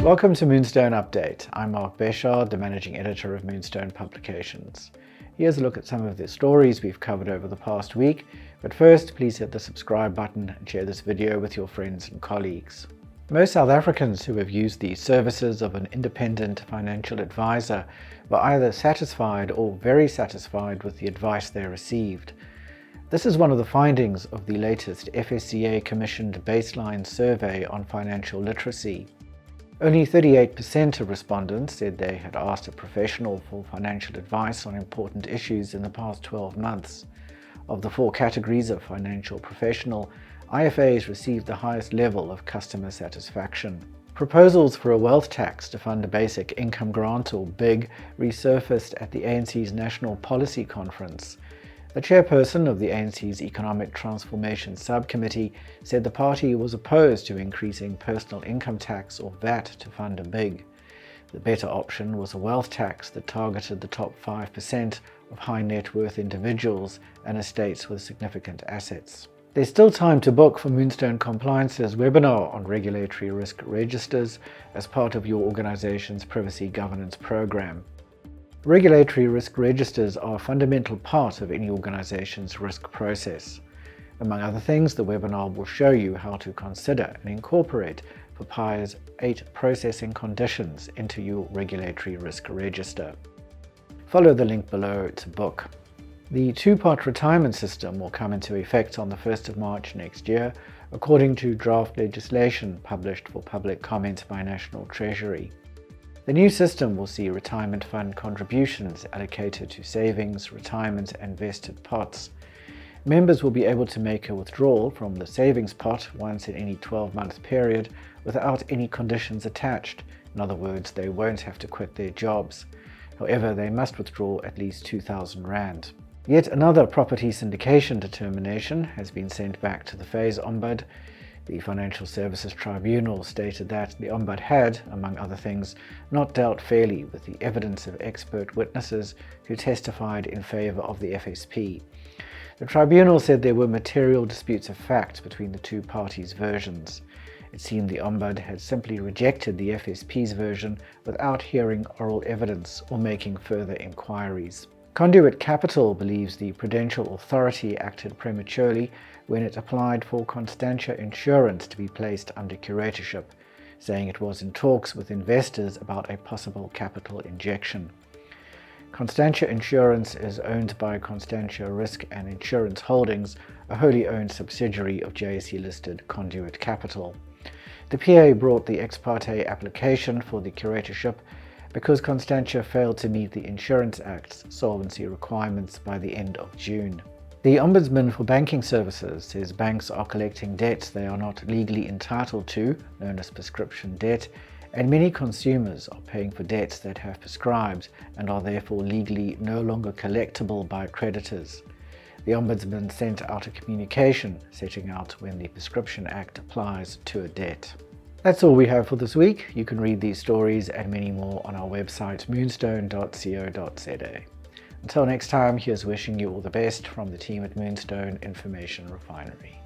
Welcome to Moonstone Update. I'm Mark BECHARD, the Managing Editor of Moonstone Publications. Here's a look at some of the stories we've covered over the past week, but first please hit the subscribe button and share this video with your friends and colleagues. Most South Africans who have used the services of an independent financial advisor were either satisfied or very satisfied with the advice they received. This is one of the findings of the latest FSCA-commissioned baseline survey on financial literacy. Only 38% of respondents said they had asked a professional for financial advice on important issues in the past 12 months. Of the four categories of financial professional, IFAs received the highest level of customer satisfaction. Proposals for a wealth tax to fund a basic income grant, or BIG, resurfaced at the ANC's National Policy Conference. The chairperson of the ANC's Economic Transformation Subcommittee said the party was opposed to increasing personal income tax or VAT to fund a BIG. The better option was a wealth tax that targeted the top 5% of high net worth individuals and estates with significant assets. There's still time to book for Moonstone Compliance's webinar on regulatory risk registers as part of your organization's privacy governance program. Regulatory risk registers are a fundamental part of any organization's risk process. Among other things, the webinar will show you how to consider and incorporate PREMATURE's 8 processing conditions into your regulatory risk register. Follow the link below to book. The two-part retirement system will come into effect on the 1st of March next year, according to draft legislation published for public comment by National Treasury. The new system will see retirement fund contributions allocated to savings, retirement and vested pots. Members will be able to make a withdrawal from the savings pot once in any 12-month period without any conditions attached. In other words, they won't have to quit their jobs. However, they must withdraw at least R2,000. Yet another property syndication determination has been sent back to the FAIS Ombud. The Financial Services Tribunal stated that the Ombud had, among other things, not dealt fairly with the evidence of expert witnesses who testified in favour of the FSP. The Tribunal said there were material disputes of fact between the two parties' versions. It seemed the Ombud had simply rejected the FSP's version without hearing oral evidence or making further inquiries. Conduit Capital believes the Prudential Authority acted prematurely when it applied for Constantia Insurance to be placed under curatorship, saying it was in talks with investors about a possible capital injection. Constantia Insurance is owned by Constantia Risk and Insurance Holdings, a wholly owned subsidiary of JSE-listed Conduit Capital. The PA brought the ex parte application for the curatorship because Constantia failed to meet the Insurance Act's solvency requirements by the end of June. The Ombudsman for Banking Services says banks are collecting debts they are not legally entitled to, known as prescription debt, and many consumers are paying for debts that have prescribed and are therefore legally no longer collectible by creditors. The Ombudsman sent out a communication setting out when the Prescription Act applies to a debt. That's all we have for this week. You can read these stories and many more on our website moonstone.co.za. Until next time, here's wishing you all the best from the team at Moonstone Information Refinery.